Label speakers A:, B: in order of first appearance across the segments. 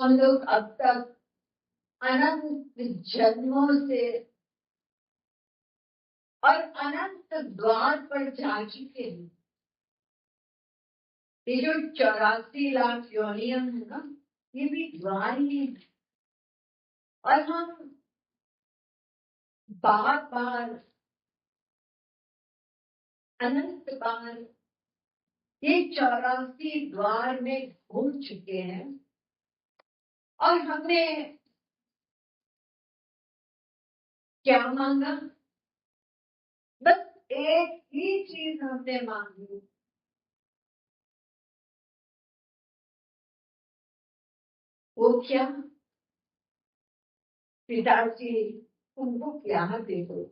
A: हम लोग अब तक अनंत जन्मों से और अनंत द्वार पर जा चुके हैं। ये जो 84 लाख योनियां है ना, ये भी द्वार ही है। और हम बार बार अनंत बार ये 84 द्वार में घूम चुके हैं। और हमने क्या मांगा? बस एक ही चीज हमने मांगी। वो क्या? पिताजी उनको प्यार दे दो,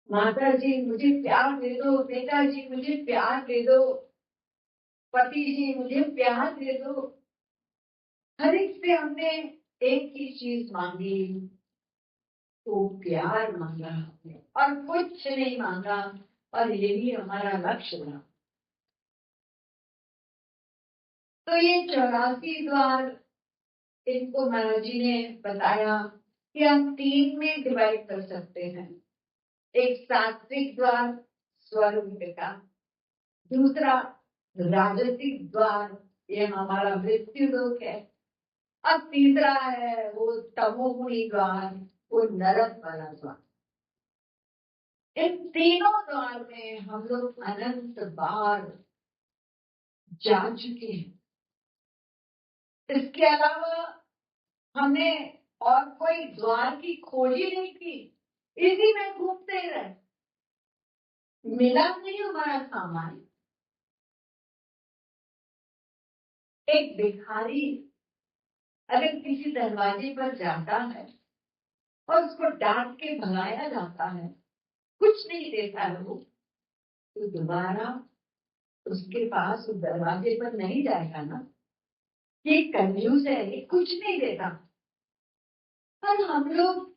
A: माता जी मुझे प्यार दे दो, पिताजी मुझे प्यार दे दो, पति जी मुझे प्यार दे दो। हर एक से हमने एक ही चीज मांगी, तो प्यार मांगा हमने और कुछ नहीं मांगा। और यही हमारा लक्ष्य था। तो ये 84 द्वार, इनको महाराज जी ने बताया कि हम 3 में डिवाइड कर सकते हैं। एक सात्विक द्वार स्वरूप का, दूसरा राजसिक द्वार, ये हमारा मृत्यु लोक है। अब तीसरा है वो तमोगुणी द्वार, वो नरक वाला द्वार। इन तीनों द्वार में हम लोग अनंत बार जा चुके हैं। इसके अलावा हमने और कोई द्वार की खोज ही नहीं की, इसी में घूमते रहे। मिला नहीं हमारा सामान। एक भिखारी अगर किसी दरवाजे पर जाता है और उसको डांट के भगाया जाता है, कुछ नहीं देता है वो, तो दोबारा उसके पास उस दरवाजे पर नहीं जाएगा ना। ये कंजूस है, ये कुछ नहीं देता। पर हम लोग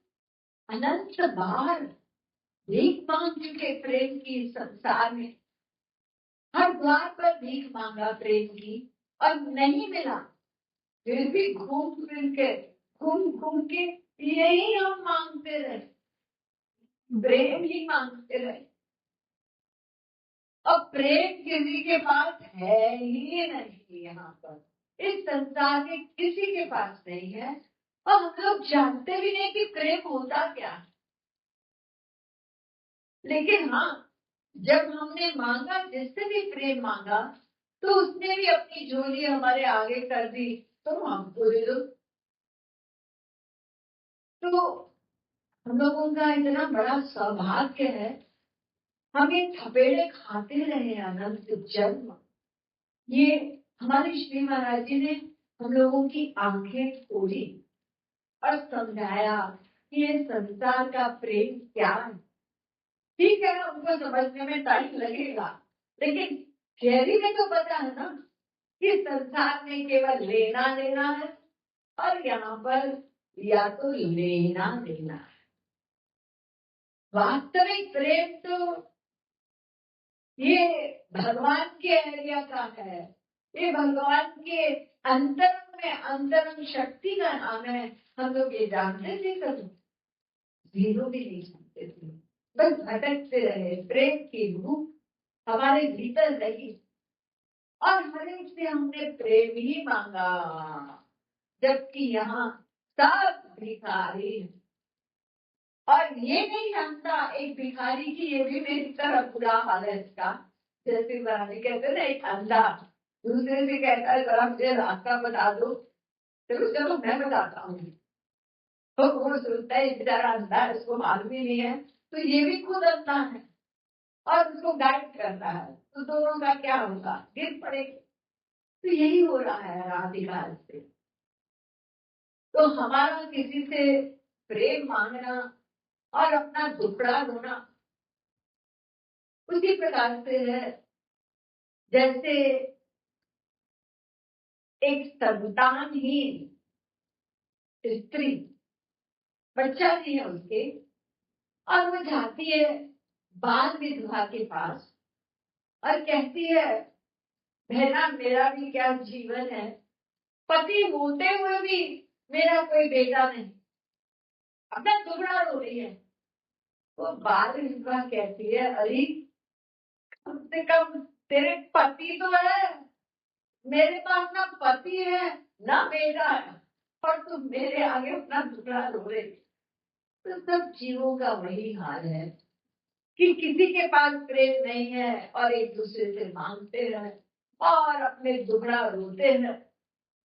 A: अनंत बार भीख मांग चुके प्रेम की संसार में। हर द्वार पर भीख मांगा प्रेम की और नहीं मिला। फिर भी घूम फिर के घूम घूम के यही हम मांगते रहे, प्रेम ही मांगते रहे। अब प्रेम किसी के पास है ही नहीं। यहाँ पर इस संसार में किसी के पास नहीं है। और हम लोग जानते भी नहीं कि प्रेम होता क्या है। लेकिन हाँ, जब हमने मांगा, जिससे भी प्रेम मांगा, तो उसने भी अपनी झोली हमारे आगे कर दी, तो हमको दे दो। तो हम लोगों का इतना बड़ा सौभाग्य है, हम ये थपेड़े खाते रहे अनंत जन्म। ये हमारे श्री महाराज जी ने हम लोगों की आंखें खोली और समझाया कि ये संसार का प्रेम क्या है। ठीक है, उनको समझने में टाइम लगेगा, लेकिन थियरी में तो पता है ना कि संसार में केवल लेना देना है। और यहाँ पर या तो लेना देना है। वास्तविक प्रेम तो ये भगवान के एरिया का है। ये भगवान के अंतरंग में अंतरंग शक्ति का नाम है। हम लोग ये जानते थे कभी? जीरो भी नहीं जानते थे, बस भटकते रहे। प्रेम की रूह हमारे भीतर रही और हर एक से हमने प्रेम ही मांगा। जबकि यहाँ सब भिखारी, और ये नहीं जानता एक भिखारी की ये भी मेरी तरह बुरा हाल है इसका। जैसे महाराज कहते ना, एक अंधा दूसरे से कहता है जरा मुझे रास्ता बता दो, तो चलो मैं बताता हूँ। तो वो सोचता है बेचारा अंधा है, उसको मालूम ही नहीं है, तो ये भी खुद अंधा है और उसको गाइड करता है, तो दोनों का क्या होगा? गिर पड़ेगा। तो यही हो रहा है राधिकाल से। तो हमारा किसी से प्रेम मांगना और अपना दुखड़ा रोना उसी प्रकार से है जैसे एक संतानहीन स्त्री, बच्चा नहीं है उसके, और वो जाती है बाल विधवा के पास और कहती है, बहना मेरा भी क्या जीवन है, पति होते हुए भी मेरा कोई बेटा नहीं, अपना दुगड़ा रो रही है। वो बाल विवाह कहती है, अरे कम से कम तेरे पति तो है, मेरे पास ना पति है ना बेटा है, और तुम मेरे आगे अपना दुगड़ा रो रहे। तो सब जीवों का वही हाल है कि किसी के पास प्रेम नहीं है और एक दूसरे से मांगते हैं और अपने दुगड़ा रोते हैं,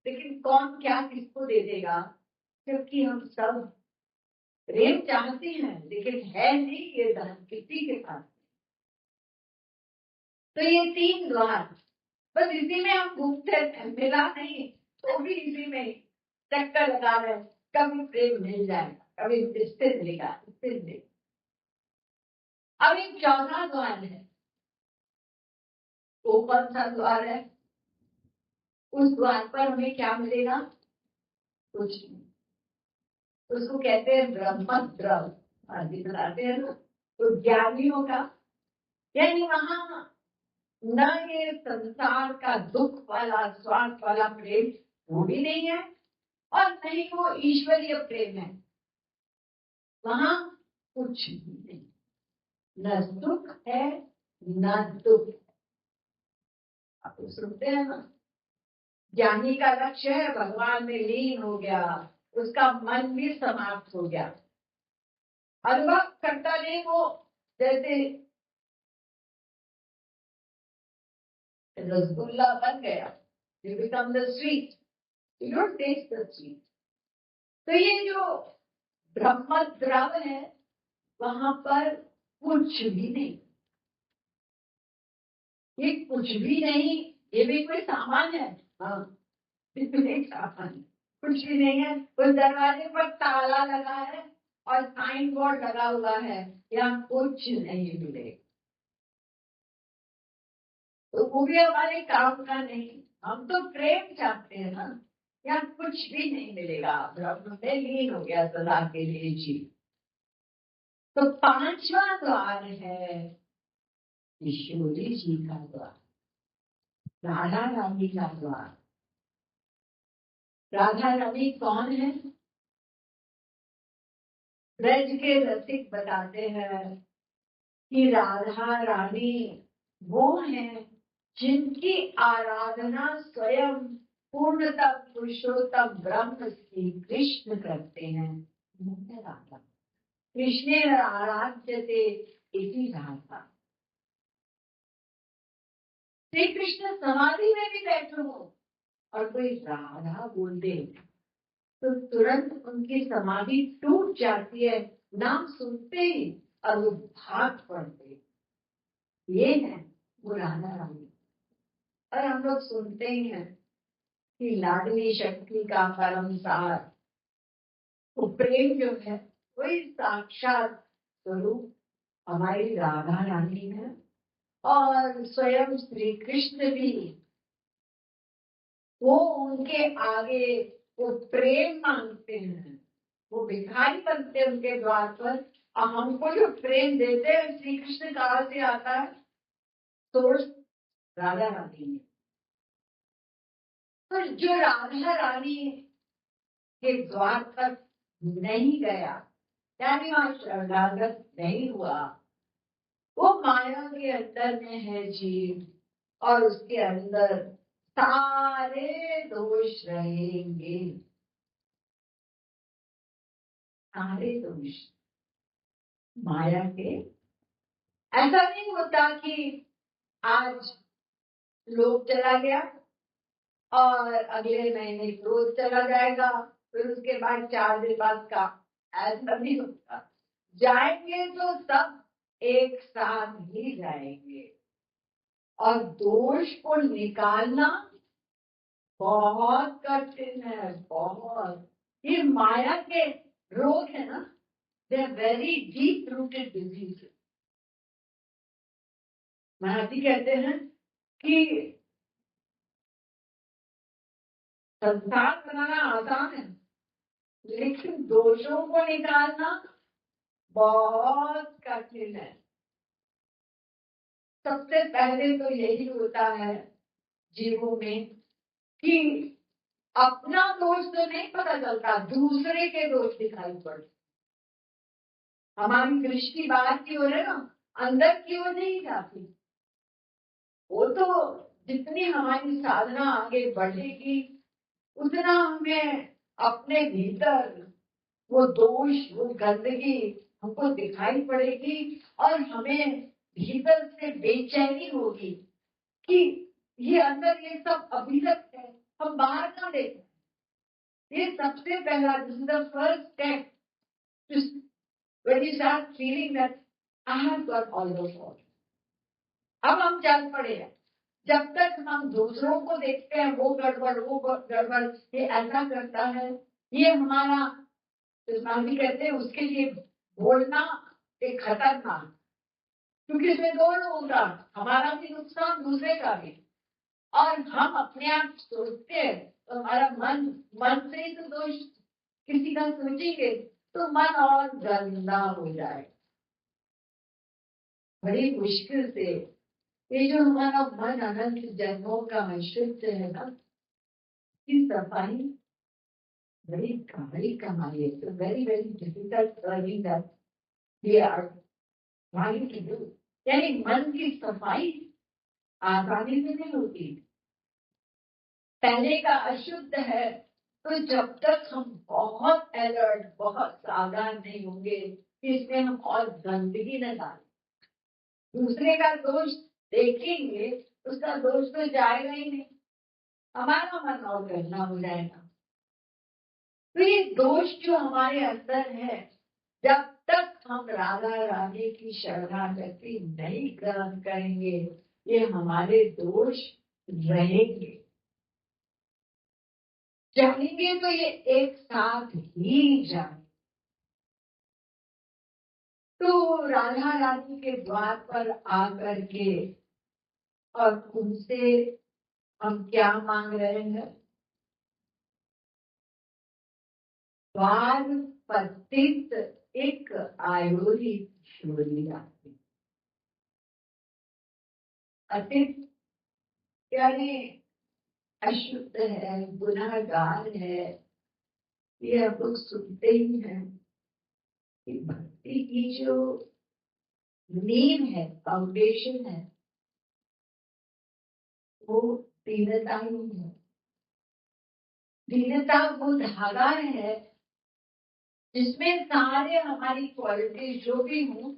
A: लेकिन कौन क्या किसको दे देगा, क्योंकि हम सब प्रेम चाहते हैं लेकिन है नहीं ये धन किसी के पास। तो ये 3 द्वार बस इसी में हम घूमते हैं, मिला नहीं तो भी इसी में चक्कर लगा रहे, कभी प्रेम मिल जाएगा, कभी रिश्ते मिलेगा, रिश्ते मिलेगा। अब एक 4था द्वार है, वो कौन सा द्वार है? उस द्वार पर हमें क्या मिलेगा? कुछ नहीं। उसको कहते हैं ब्रह्म द्रव, आदि बताते हैं ना, तो ज्ञानियों का, यानी वहां न ये संसार का दुख वाला स्वार्थ वाला प्रेम वो भी नहीं है और नहीं वो ईश्वरीय प्रेम है, वहां कुछ भी नहीं, न सुख है न दुख। आप तो सुनते हैं ना, ज्ञानी का लक्ष्य है भगवान में लीन हो गया, उसका मन भी समाप्त हो गया, अनुभव करता नहीं वो, जैसे रसगुल्ला बन गया, you become the sweet, you don't taste the sweet। तो ये जो ब्रह्म द्रव है वहां पर कुछ भी नहीं, ये कुछ भी नहीं, ये भी कोई सामान है? हाँ, नहीं सामान, कुछ भी नहीं है। उस दरवाजे पर ताला लगा है और साइन बोर्ड लगा हुआ है, यहाँ कुछ नहीं मिलेगा, तो वो भी हमारे काम का नहीं। हम तो प्रेम चाहते हैं ना, यहाँ कुछ भी नहीं मिलेगा, ब्रह्म में लीन हो गया सदा के लिए जी। तो 5वां द्वार है ईश्वरी जी का द्वार, राधा रानी का द्वार। राधा रानी कौन है? ब्रज के रसिक बताते हैं कि राधा रानी वो हैं जिनकी आराधना स्वयं पूर्णतः पुरुषोत्तम ब्रह्म श्री कृष्ण करते हैं। राधा कृष्ण आराध्य थे इसी राधा। श्री कृष्ण समाधि में भी बैठे हो और कोई राधा बोल दे तो तुरंत उनकी समाधि टूट जाती है, नाम सुनते ही और वो भाग पड़ते। ये है वो राधा रानी। और हम लोग सुनते ही हैं कि लाडली शक्ति का परम सार, वो प्रेम जो है वही साक्षात स्वरूप हमारी राधा रानी है। और स्वयं श्री कृष्ण भी वो उनके आगे वो प्रेम मांगते हैं, वो भिखारी बनते हैं उनके द्वार पर, और हमको जो प्रेम देते हैं श्री कृष्ण कहाँ से आता है? सोर्स राधा रानी है। तो जो राधा रानी के द्वार पर नहीं गया, यानी वहां शरणागत नहीं हुआ, वो माया के अंदर में है जीव, और उसके अंदर सारे दोष रहेंगे, सारे दोष माया के। ऐसा नहीं होता कि आज लोग चला गया और अगले महीने क्रोध चला जाएगा, फिर उसके बाद 4 दिन बाद का, ऐसा नहीं होता। जाएंगे तो सब एक साथ ही जाएंगे, और दोष को निकालना बहुत कठिन है, बहुत। ये माया के रोग है ना, they are very deep rooted disease. महाराज कहते हैं कि संसार बनाना आसान है, लेकिन दोषों को निकालना बहुत कठिन है। सबसे पहले तो यही होता है जीवों में कि अपना दोष तो नहीं पता चलता, दूसरे के दोष दिखाई पड़ते। हमारी दृष्टि बाहर की ओर है ना, अंदर की ओर नहीं जाती। वो तो जितनी हमारी साधना आगे बढ़ेगी उतना हमें अपने भीतर वो दोष, वो गंदगी हमको दिखाई पड़ेगी और हमें भीतर से बेचैनी होगी कि ये अंदर ये सब अभिलक है, हम बाहर ना देखें। ये सबसे पहला, this is the first step when you start feeling that I have got all those faults. अब हम चल पड़े हैं। जब तक हम दूसरों को देखते हैं वो गड़बड़, वो गड़बड़, ये ऐसा करता है, ये हमारा, स्वामी कहते हैं उसके लिए बोलना एक खतरनाक, क्योंकि इसमें दो लोगों का, हमारा भी नुकसान, दूसरे का भी। और हम अपने आप सोचते हैं तो हमारा मन से ही तो दोष किसी का सोचेंगे तो मन और गंदा हो जाए। बड़ी मुश्किल से ये जो हमारा मन अनंत जन्मों का अशुद्ध है ना, इसकी सफाई बड़ी कमाई है। तो very very difficult learning that we are trying to do. यानी मन की सफाई आसानी से नहीं होती। पहले का अशुद्ध है तो जब तक हम बहुत अलर्ट, बहुत सावधान नहीं होंगे कि इसमें हम और गंदगी न डालें, दूसरे का दोष देखेंगे उसका दोष तो जाएगा ही नहीं, हमारा मन और गंदा हो जाएगा। तो ये दोष जो हमारे अंदर है, जब तक हम राधा रानी की शरणागति नहीं ग्रहण करेंगे ये हमारे दोष रहेंगे। जाएंगे तो ये एक साथ ही जाएंगे। तो राधा रानी के द्वार पर आकर के और उनसे हम क्या मांग रहे हैं? द्वार पतित एक आयोरी शोरी आती। अतित यानी अशुद्ध है, गुनाहगार है। ये हम लोग सुनते ही हैं कि भक्ति की जो नींव है, फाउंडेशन है, वो दीनता ही है। दीनता वो धागा है जिसमें सारे हमारी क्वालिटी जो भी हूँ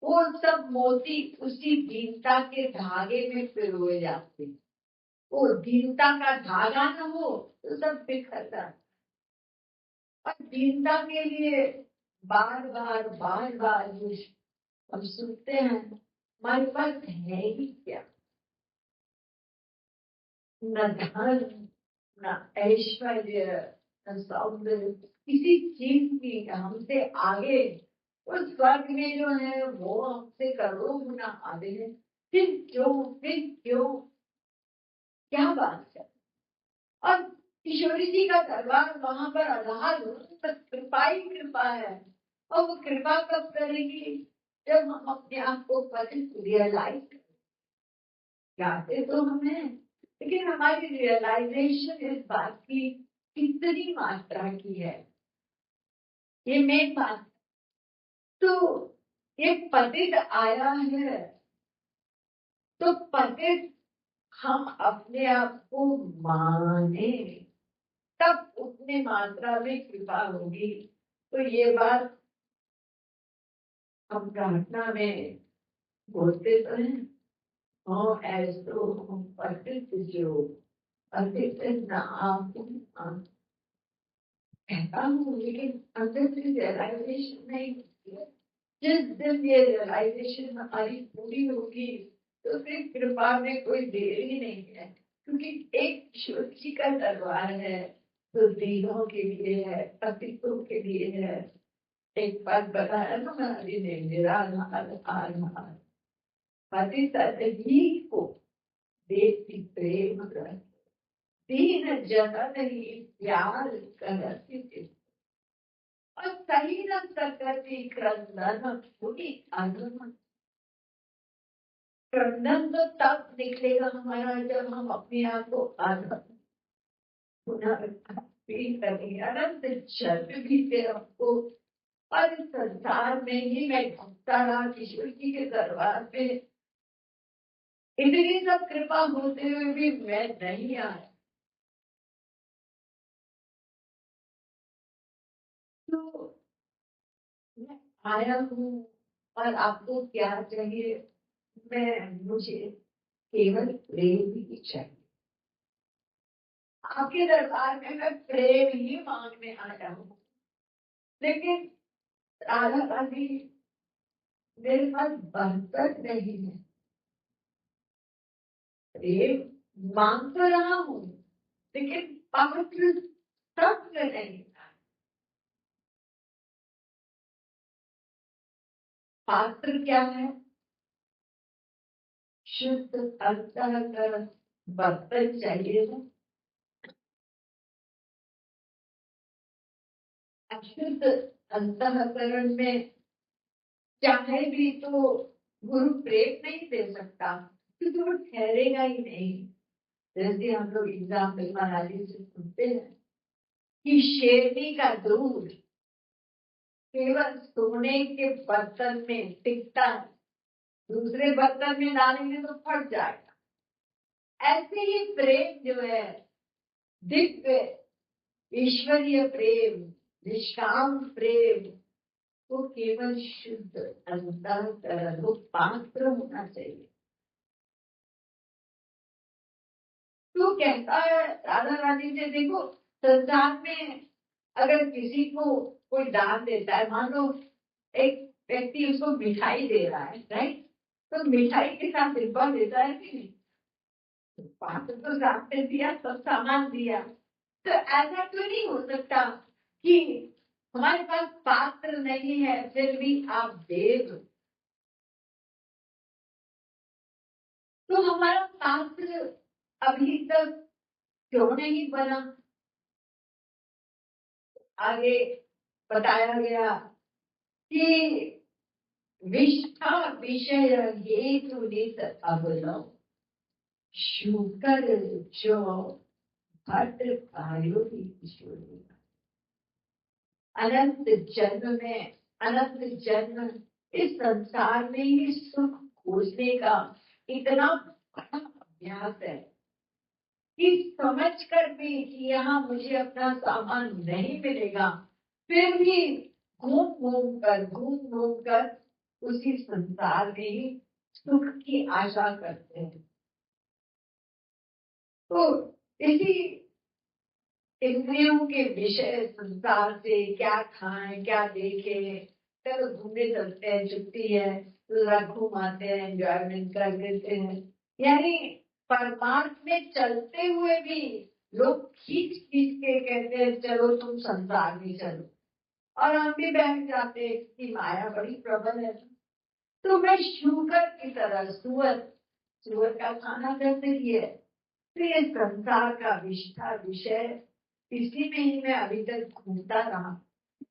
A: वो सब मोती उसी दीनता के धागे में पिरोए जाते। वो दीनता का धागा न हो तो सब बिखर जाता। और दीनता के लिए बार बार हम सुनते हैं, हमारे पास है ही क्या? न धन, न ऐश्वर्य, न सौंदर्य, किसी चीज की हमसे आगे। उस स्वर्ग में जो है वो हमसे करोड़ों गुना आगे है। फिर क्यों क्या बात है? और किशोरी जी का दरबार वहां पर आधार बस कृपा ही कृपा है। और वो कृपा कब करेगी? जब हम अपने आप को रियलाइज करें। जानते तो हमें, लेकिन हमारी रियलाइजेशन इस बात की कितनी मात्रा की है, ये मेन बात। तो ये पतित आया है तो पतित हम अपने आप को माने तब उतने मात्रा में कृपा होगी। तो ये बात हम प्रार्थना में बोलते तो हैं, हो ऐसो हम पतित जो पतित नाम कहता हूँ, लेकिन अंदर से रियलाइजेशन नहीं होती है। जिस दिन ये रियलाइजेशन हमारी पूरी होगी तो फिर कृपा में कोई देर ही नहीं है, क्योंकि एक ईश्वर जी का दरबार है तो दीनों के लिए है, पतितों के लिए है। एक बात बताया ना हमारी ने, निराधार पतित ही को देती प्रेम कर, दीन जनन ही प्यार करती। और सही न सकती क्रंदन पूरी अनुमति। क्रंदन तो तब निकलेगा हमारा जब हम अपने आप को पुनर्भी कभी अनंत जन्म बीते हमको, और इस संसार में ही मैं घूमता रहा किशोर जी के दरबार में। इतनी सब कृपा होते हुए भी मैं नहीं आया। तो मैं आया हूँ, और आपको क्या चाहिए? मुझे केवल प्रेम ही चाहिए। आपके दरबार में मैं प्रेम ही मांगने आया हूँ। लेकिन राधा रानी, मेरे पास बर्तन नहीं है। प्रेम मांग तो रहा हूँ, लेकिन पात्र तत्व नहीं। पात्र क्या है? शुद्ध अंतःकरण बर्तन चाहिए ना। अशुद्ध अंतःकरण में चाहे भी तो गुरु प्रेम नहीं दे सकता, क्योंकि वो ठहरेगा ही नहीं। जैसे हम लोग एग्जाम्पल महाराजी से सुनते हैं कि शेरनी का दूध केवल सोने के बर्तन में टिकता है, दूसरे बर्तन में डालेंगे तो फट जाएगा। ऐसे ही प्रेम जो है, दिव्य ईश्वरीय प्रेम, निष्काम प्रेम, वो केवल शुद्ध अंतःकरण, वो पात्र होना चाहिए। तो कहता है राधा रानी से, देखो संसार में अगर किसी को कोई दान देता है, मान लो एक व्यक्ति उसको मिठाई दे रहा है, राइट? तो मिठाई के साथ डिब्बा देता है कि नहीं? पात्र तो साथ में दिया, सब सामान दिया। तो ऐसा तो नहीं हो सकता कि हमारे पास पात्र नहीं है फिर भी आप दे दो। तो हमारा पात्र अभी तक क्यों नहीं बना? आगे बताया गया कि विष्ठा विषय हेतु नित अवलौ शुकर जो भट्ट पायो ईश्वरी। अनंत जन्म में, अनंत जन्म इस संसार में ही सुख खोजने का इतना बड़ा अभ्यास है कि समझ कर भी कि यहाँ मुझे अपना सामान नहीं मिलेगा, फिर भी घूम घूम कर उसी संसार में ही सुख की आशा करते हैं। तो इसी इंद्रियों के विषय संसार से क्या खाएं क्या देखें, चलो घूमने चलते हैं, छुट्टी है तो घूम आते हैं, एंजॉयमेंट कर देते हैं। यानी परमार्थ में चलते हुए भी लोग खींच खींच के कहते हैं चलो तुम संसार में चलो, और हम भी बैठ जाते हैं कि माया बड़ी प्रबल है। तो मैं शुगर की तरह, सुअर, सुअर का खाना कैसे ही है, तो ये संसार का विष्ठा विषय, इसी में ही मैं अभी तक घूमता रहा।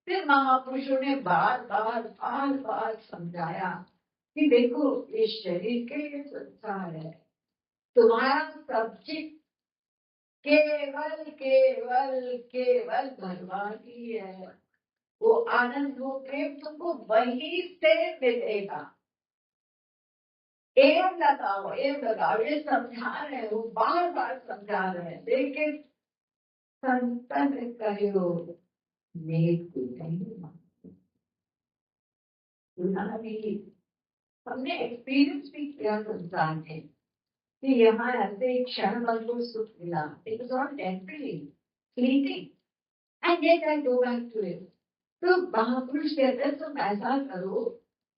A: फिर महापुरुषों ने बार बार बार बार समझाया कि देखो ये शरीर के लिए संसार है, तुम्हारा सब्जेक्ट केवल केवल केवल भगवान ही है। वो आनंद, वो प्रेम तुमको वहीं से मिलेगा। एम लगाओ, ये समझा रहे हैं, वो बार बार समझा रहे हैं। लेकिन संतन कहो मेरे नहीं मानते। हमने एक्सपीरियंस भी किया संसार में कि यहाँ ऐसे एक क्षण भर को सुख मिला, it was all temporary, fleeting, and yet I go back to it. तो महापुरुष कहते हैं तुम ऐसा करो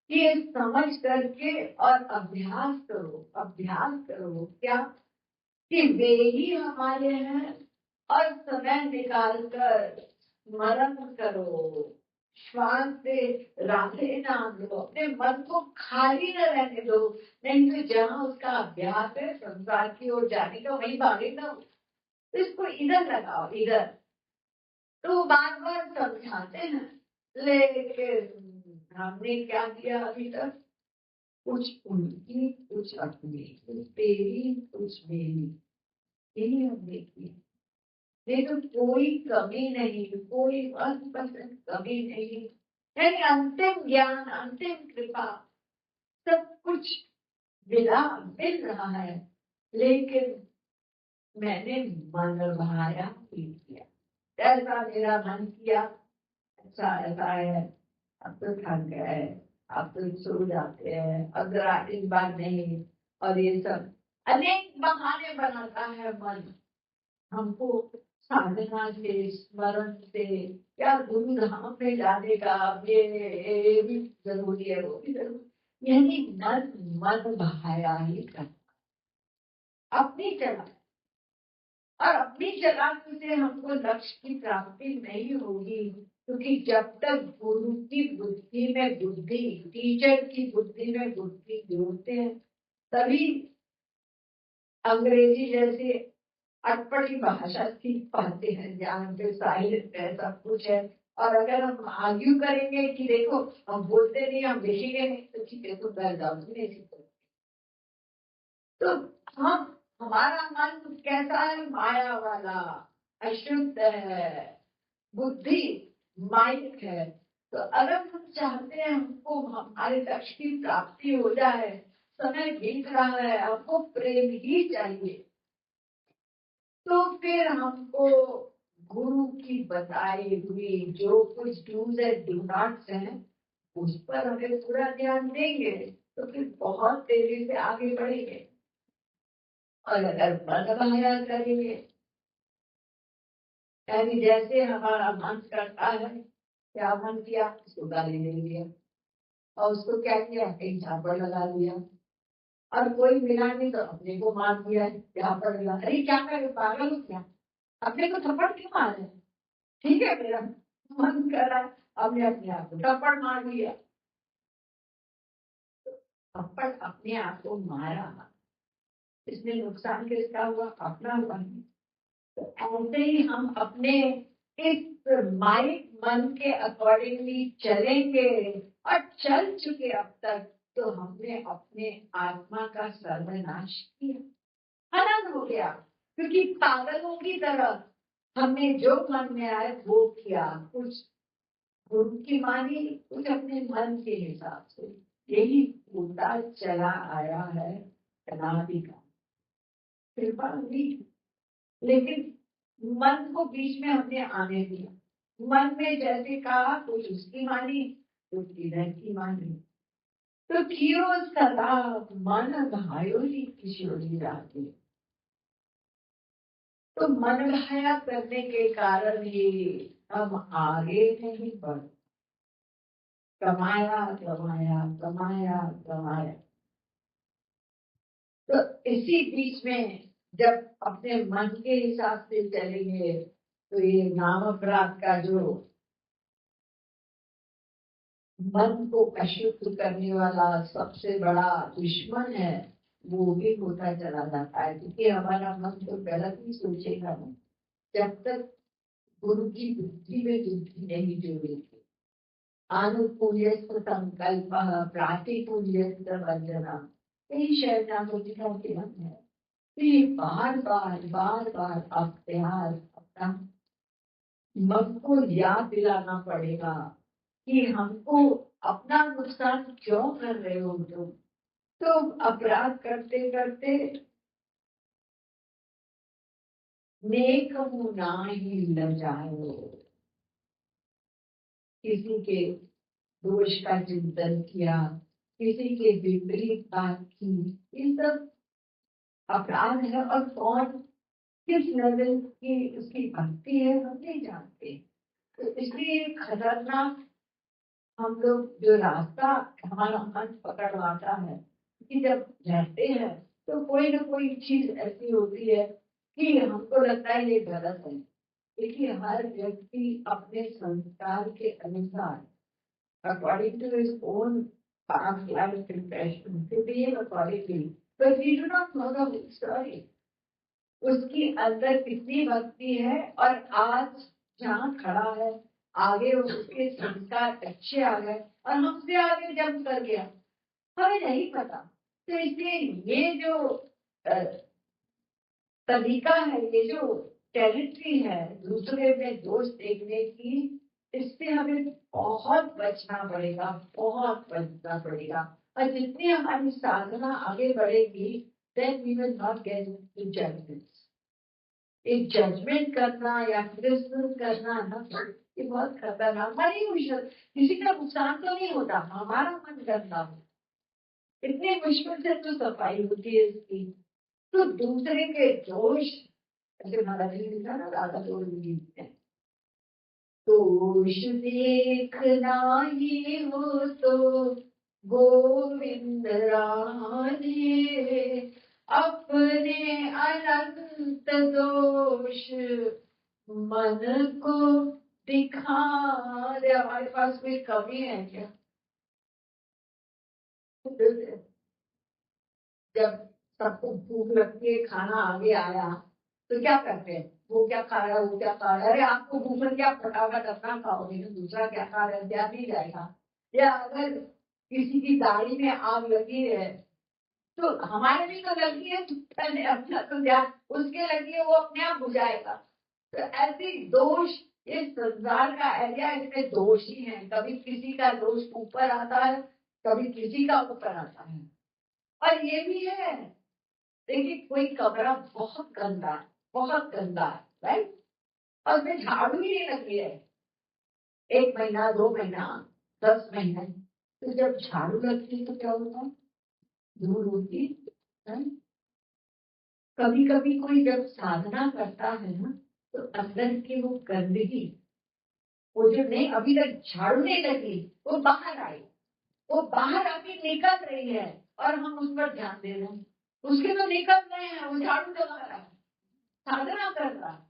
A: कि ये समझ करके और अभ्यास करो क्या, कि वे ही हमारे हैं, और समय निकाल कर स्मरण करो, श्वास से राधे नाम लो, अपने मन को खाली न रहने दो। नहीं तो जहाँ उसका अभ्यास है संसार की ओर जाने का, वहीं भागेगा। तो इसको इधर लगाओ, इधर। तो बार बार समझाते हैं, लेकिन हमने क्या किया अभी तक? कुछ उनकी, कुछ अपनी, कुछ तेरी, कुछ मेरी, यही हमने किया। नहीं तो कोई कमी नहीं, कोई 1% कमी नहीं। यानी अंतिम ज्ञान, अंतिम कृपा, सब कुछ मिल रहा है। लेकिन मैंने मन भाया ही किया, ऐसा मेरा मन किया, अच्छा ऐसा है, अब तो थक गए, अब तो सो जाते हैं, अब इस बार नहीं, और ये सब अनेक बहाने बनाता है मन हमको साधना से, स्मरण से, या गुरु धाम में जाने का, ये भी जरूरी है, वो भी जरूरी, यानी मन मन बहाया ही कर अपनी चला, और अपनी चलाने से हमको लक्ष्य की प्राप्ति नहीं होगी, क्योंकि जब तक गुरु की बुद्धि में बुद्धि, टीचर की बुद्धि में बुद्धि जोड़ते हैं, तभी अंग्रेजी जैसे अटपटी भाषा सीख पाते हैं, जहाँ पे साइलेंट है, सब कुछ है। और अगर हम आर्ग्यू करेंगे कि देखो हम बोलते नहीं, हम लिखेंगे नहीं, तो ठीक है, तो डर जाओ, नहीं सीखो। तो हम, हमारा मन कैसा है? माया वाला, अशुद्ध है, बुद्धि माइक है। तो अगर हम चाहते हैं हमको हमारे लक्ष्य की प्राप्ति हो जाए, समय बीत रहा है, हमको प्रेम ही चाहिए, तो फिर हमको गुरु की बताई हुई जो कुछ डूज एंड डू नॉट्स हैं, उस पर अगर पूरा ध्यान देंगे तो फिर बहुत तेजी से आगे बढ़ेंगे। और अगर मन माया करेंगे, यानी जैसे हमारा मन करता है, क्या मन किया, उसको गाली दे दिया, और उसको क्या किया, कहीं झापड़ लगा दिया, और कोई मिला नहीं तो अपने को मार दिया, झापड़ लगा, अरे क्या करे, पागल हो क्या, अपने को थप्पड़ क्यों मारे? ठीक है, मेरा मन कर रहा है, हमने अपने आप को थप्पड़ मार दिया, थप्पड़ अपने आप को मारा, इसमें नुकसान किसका हुआ? अपना हुआ। तो ऐसे ही हम अपने इस माइंड, मन के अकॉर्डिंगली चलेंगे, और चल चुके अब तक, तो हमने अपने आत्मा का सर्वनाश किया, आनंद हो गया, क्योंकि पागलों की तरह हमने जो मन में आए वो किया, कुछ गुरु की मानी, कुछ अपने मन के हिसाब से, यही होता चला आया है अनादि का, कृपा हुई। लेकिन मन को बीच में हमने आने दिया, मन में जैसे कहा कुछ उसकी मानी, कुछ इधर की मानी, तो कियो सदा मन भायो ही किशोरी राधे। तो मन भाया करने के कारण ही हम आगे नहीं बढ़, कमाया कमाया कमाया कमाया। तो इसी बीच में जब अपने मन के हिसाब से चलेंगे, तो ये नाम अपराध का जो मन को अशुद्ध करने वाला सबसे बड़ा दुश्मन है, वो भी होता चला जाता है, क्योंकि हमारा मन तो गलत ही सोचेगा ना, जब तक गुरु की बुद्धि में बुद्धि नहीं जोड़ेगी। आनुकूल्य संकल्प प्रातिकूल्य वंजना, यही शरणागति का ज्ञान है। तो ये बार बार बार बार अख्तियार अपना मन को याद दिलाना पड़ेगा कि हमको अपना नुकसान क्यों कर रहे हो तुम। तो अपराध करते करते नेक ना ही ल जाओ, किसी के दोष का चिंतन किया, किसी के विपरीत बात की, ये सब अपराध है। और कौन किस लेवल की उसकी भक्ति है हम नहीं जानते। तो इसलिए खतरनाक हम लोग जो रास्ता हमारा मन पकड़वाता है, कि जब रहते हैं तो कोई ना कोई चीज ऐसी होती है कि हमको लगता है ये गलत है, लेकिन हर व्यक्ति अपने संस्कार के अनुसार, according to his own past life impression, to behave accordingly, but we do not know the whole story. उसकी अंदर कितनी भक्ति है, और आज जहाँ खड़ा है, आगे उसके संस्कार अच्छे आ गए और हमसे आगे जंप कर गया, हमें नहीं पता। तो इसलिए ये जो तरीका है, ये जो टेरिटरी है दूसरे में दोष देखने की, इससे हमें बहुत बचना पड़ेगा, बहुत बचना पड़ेगा। और जितनी हमारी साधना आगे बढ़ेगी, then we will not get into judgments. एक जजमेंट करना या क्रिटिसिज्म करना ना, ये बहुत खतरनाक। मन ही मुश्किल, किसी का नुकसान तो नहीं होता, हमारा मन करता हो, इतनी मुश्किल से तो सफाई होती है इसकी। तो दूसरे के दोष, ऐसे महाराज जी लिखा ना, राधा दोष गीत में, दोष देखना ही हो तो गोविंद राजे, अपने अनंत दोष मन को दिखा दे। हमारे पास कोई कमी है क्या? जब सबको भूख लगती है, खाना आगे आया तो क्या करते हैं? वो क्या खा रहा है, वो क्या खा रहा है? अरे आपको भूख लगी, आप फटाफट अपना खाओगे, तो दूसरा क्या खा रहा है ध्यान नहीं जाएगा। या अगर किसी की दाढ़ी में आग लगी है तो हमारे भी तो लगी है, तो पहले अपना तो ध्यान, उसके लगी है वो अपने आप बुझाएगा। तो ऐसे दोष, ये संसार का एरिया, इसमें दोष ही है। कभी किसी का दोष ऊपर आता है, कभी किसी का ऊपर आता है। और ये भी है, देखिए कोई कमरा बहुत गंदा है, बहुत गंदा है, राइट, और उसमें झाड़ू ही नहीं लगी है 1 महीना, 2 महीना, 10 महीने, तो जब झाड़ू लगती है तो क्या होता है? धूल होती है। कभी कभी कोई जब साधना करता है ना, तो अंदर की वो गंदगी, वो जो नहीं अभी तक झाड़ू नहीं लगी, वो बाहर आई, वो बाहर आके निकल रही है, और हम उस पर ध्यान दे रहे हैं। उसके तो निकल रहे हैं, वो झाड़ू लगा रहा है, साधना कर रहा है।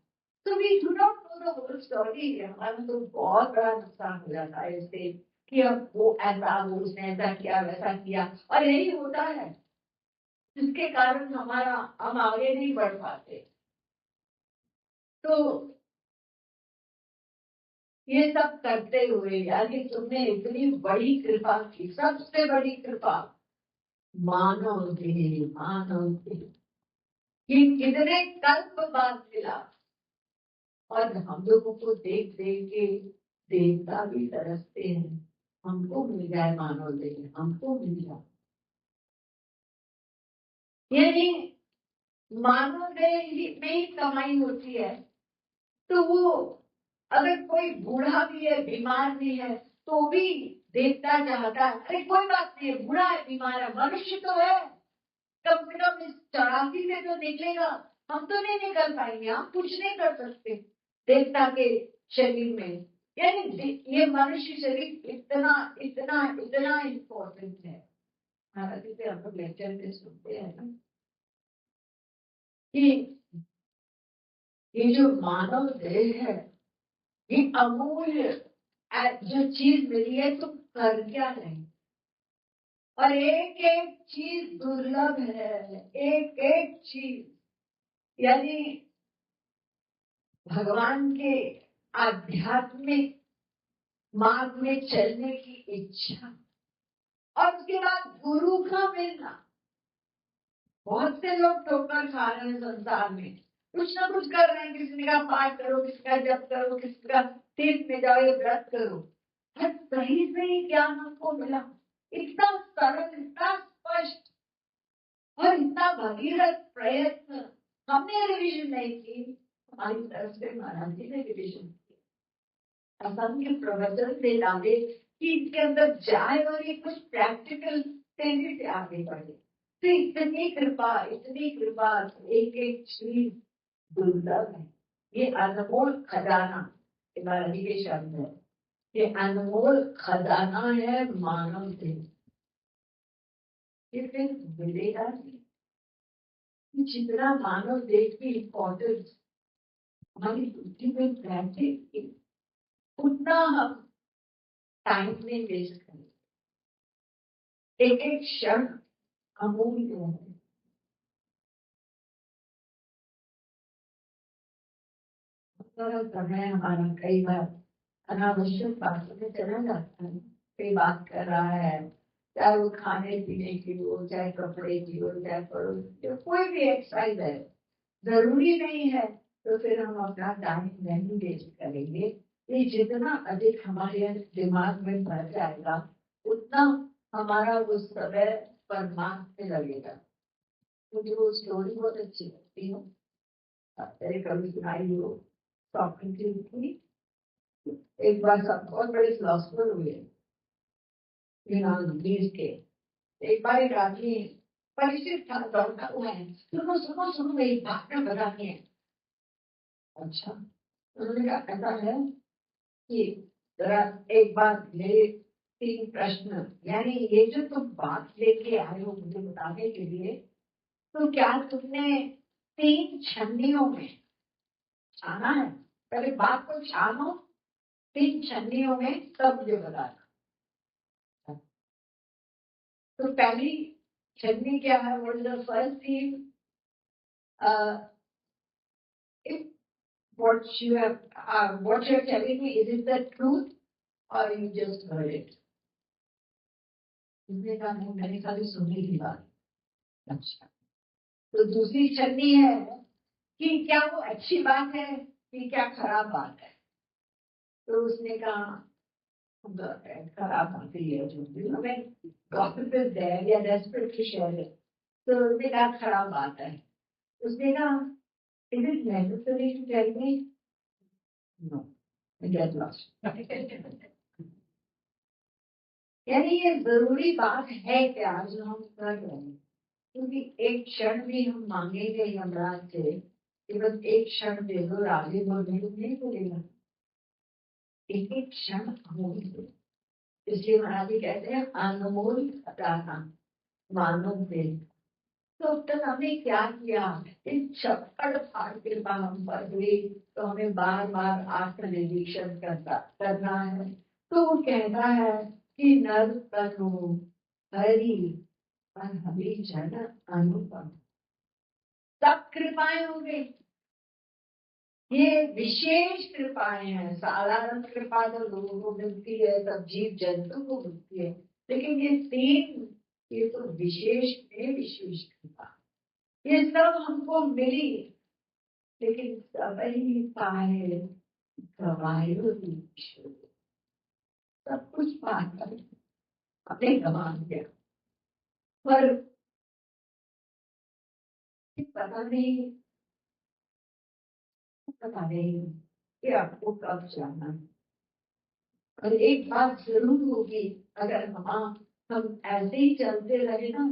A: तो we do not know the whole story. हमारा तो बहुत बड़ा नुकसान हो जाता है इससे, कि अब वो ऐसा, वो उसने ऐसा किया, वैसा किया, और यही होता है जिसके कारण हम आगे नहीं बढ़ पाते। तो ये सब करते हुए, यानी तुमने इतनी बड़ी कृपा की, सबसे बड़ी कृपा, मानव देह, मानव देह, ये कितने कल्प बाद मिला, और हम लोगों को देख देख के देवता भी तरसते हैं, हमको मिल जाए मानव देह, हमको मिल जाए। यानी मानव देह में ही कमाई होती है। तो वो अगर कोई बूढ़ा भी है, बीमार भी है, तो भी देवता चाहता है, अरे कोई बात नहीं है, बूढ़ा है, बीमार है, मनुष्य तो है, कम से कम इस 84 से तो निकलेगा। हम तो नहीं निकल पाएंगे, हम कुछ नहीं कर सकते देवता के शरीर में। यानी ये मनुष्य शरीर इतना इतना इतना इम्पोर्टेंट है। महाराज जी से हम लोग लेक्चर में सुनते हैं ना, कि ये जो मानव देह है, ये अमूल्य जो चीज मिली है, तुम कर क्या नहीं। और एक एक चीज दुर्लभ है, एक एक चीज, यानी भगवान के आध्यात्मिक मार्ग में चलने की इच्छा, और उसके बाद गुरु का मिलना। बहुत से लोग ठोकर खा रहे हैं संसार में, कुछ ना कुछ कर रहे हैं, किसी ने कहा पाठ करो, किसी का जप करो, किसी का तीर्थ में जाओ, ये व्रत करो, हर सही सही ज्ञान हमको मिला, इतना सरल, इतना स्पष्ट, और इतना भगीरथ प्रयत्न। हमने रिविजन नहीं की, हमारी तरफ से महाराज जी ने रिविजन की, असंख्य प्रवचन से डाले कि इसके अंदर जाए, और ये कुछ प्रैक्टिकल तेजी से आगे बढ़े। तो इतनी कृपा, इतनी कृपा, एक एक चीज दुर्लभ है। ये अनमोल खजाना, महाराज जी के शब्द है, ये अनमोल खजाना है मानव से। ये फिर मिलेगा नहीं। जितना मानव देश की इम्पोर्टेंस हमारी बुद्धि में बैठे, उतना हम टाइम में वेस्ट करें। एक एक क्षण अमूल्य है। समय हमारा कई बार अनावश्यक बातों में चला जाता है। कोई बात कर रहा है, चाहे वो खाने पीने की हो, चाहे कपड़े की हो, चाहे पड़ोस की हो, कोई भी एक्सरसाइज है, जरूरी नहीं है तो फिर हम अपना टाइम नहीं वेस्ट करेंगे। ये जितना अधिक हमारे दिमाग में भर जाएगा उतना हमारा वो समय परमात्मा में लगेगा। मुझे वो स्टोरी बहुत अच्छी लगती है, मैंने कभी सुनाई हो। सॉक्रेटिस की एक बार सब बहुत बड़े फिलोसफर हुए यूनान ग्रीस के। एक बार एक आदमी परिचित था, दौड़ता हुआ है, सुनो सुनो सुनो एक बात में बतानी है। अच्छा, उन्होंने कहा ऐसा है कि जरा एक बात, मेरे 3 प्रश्न, यानी ये जो तुम बात लेके आए हो मुझे बताने के लिए, तो क्या तुमने 3 छन्नियों में छाना है? पहले बात को छानो 3 छन्नियों में, तब मुझे बताना। तो पहली छन्नी क्या है? What is the first thing? if what you're telling me, is it the truth or you just heard it? उसने कहा नहीं, मैंने खाली सुनी ही बात। अच्छा, तो दूसरी छन्नी है कि क्या वो अच्छी बात है कि क्या खराब बात है? तो उसने कहा खराब बात ही है, जो भी हमें गॉसिप इज देयर या डेस्परेट टू शेयर इट। तो उसने कहा खराब बात है। उसने कहा is it necessary to tell me? No, get lost. यानी ये जरूरी बात है क्या जो हम कर रहे हैं? क्योंकि एक क्षण भी हम मांगेंगे यमराज से कि बस एक क्षण दे दो, राधे बोलने को नहीं बोलेगा। एक एक क्षण अमूल्य है। इसलिए महाराज जी कहते हैं अनमोल खजाना मानव दे। तो अब तक हमने क्या किया? इन छप्पड़ फाड़ के हम पढ़ गए, तो हमें बार बार आत्मनिरीक्षण करना है। तो वो कहता है कि नर तनु हरि पर हरि जन अनुपम। सब कृपाएं हो गई, ये विशेष कृपाएं हैं। साधारण कृपा तो लोगों को मिलती है, सब जीव जंतु को मिलती है, लेकिन ये 3, ये तो विशेष में विशेष कृपा, ये सब हमको मिली। लेकिन सब ही पाए गवायो ईश्वर, सब कुछ पाकर अपने गवा दिया। पर पता नहीं कि आपको कब जाना है। और एक बात जरूर होगी, अगर हम ऐसे ही चलते रहे ना,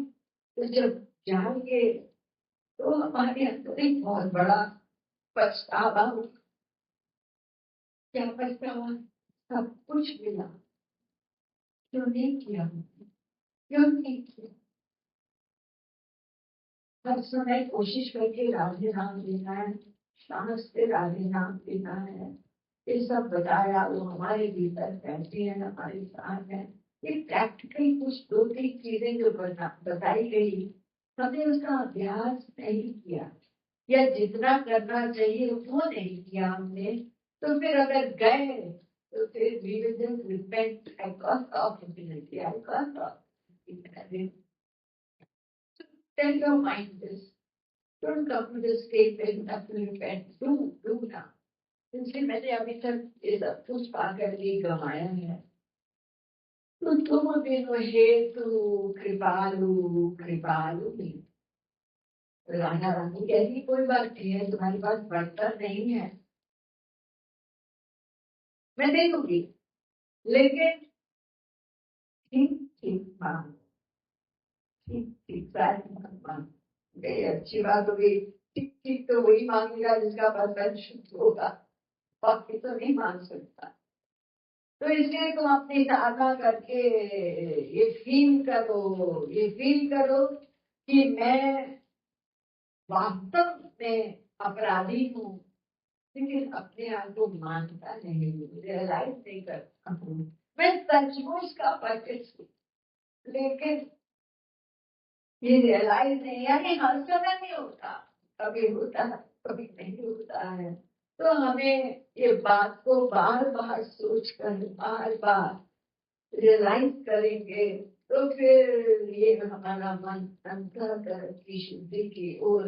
A: तो जब जाएंगे तो हमारे अंदर एक बहुत बड़ा पछतावा होगा। क्या पछतावा? सब कुछ मिला, क्यों नहीं किया? क्यों नहीं किया? हर समय कोशिश करके राधे नाम लेना है, सांस से राधे नाम लेना है, ये सब बताया, वो हमारे भीतर बैठी है, हमारे साथ है। ये प्रैक्टिकल कुछ 2-3 चीजें जो बताई गई, हमने उसका अभ्यास नहीं किया, या जितना करना चाहिए वो नहीं किया हमने। तो फिर अगर गए तो फिर we will just repent at cost of infinity, at cost of infinity. Tell your mind this. Don't come to this state where you have to repent. Do now. इसलिए मैंने अभी तक ये सब कुछ पा करके गंवाया है। तो तुम बिनु हेतु कृपालु कृपालु नहीं। राधा रानी कहती कोई बात नहीं है, तुम्हारे पास बर्तन नहीं है, मैं दे दूंगी, लेकिन ठीक ठीक मांग, ठीक ठीक मांग। ये अच्छी बात होगी। ठीक ठीक तो वही मांगेगा जिसका बर्तन शुद्ध होगा, बाकी तो नहीं मांग सकता। तो इसलिए तुम अपनी साधना करके ये फील करो कि मैं वास्तव में अपराधी हूँ, लेकिन अपने आप को मानता नहीं हूँ, रियलाइज नहीं करता हूँ, मैं सचमुच का पतित हूँ, लेकिन ये रियलाइज नहीं, यानी हर समय नहीं होता, कभी होता है कभी नहीं होता है। तो हमें ये बात को बार बार सोच कर बार बार रियलाइज करेंगे, तो फिर ये हमारा मन अंतःकरण की शुद्धि की ओर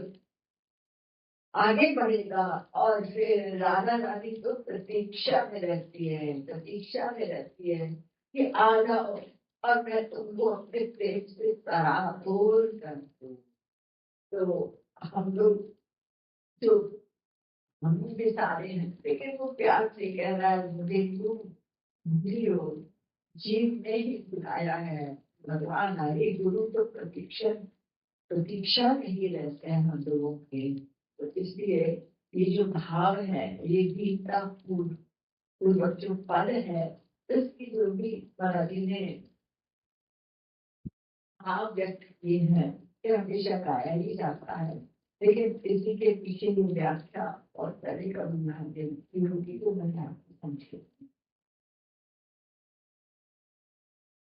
A: आगे बढ़ेगा। और फिर राधा रानी तो प्रतीक्षा में रहती है, प्रतीक्षा में रहती है कि आ जाओ और मैं तुमको अपने प्रेम से सराबोर कर दूं। तो हम लोग जो हम भी सारे हैं, लेकिन वो प्यार से कह रहा है मुझे तुम जियो, जीव ने ही बुलाया है। भगवान हरे गुरु तो प्रतीक्षा प्रतीक्षा में ही रहते हैं हम लोगों के। तो इसलिए ये जो भाव है, ये गीता पूर्वक जो पद है, इसकी जो भी महाराज जी ने भाव व्यक्त किए हैं, ये हमेशा गाया ही जाता है। लेकिन इसी के पीछे जो व्याख्या और तरह का बुनियादी होगी तो मैं आपको समझे।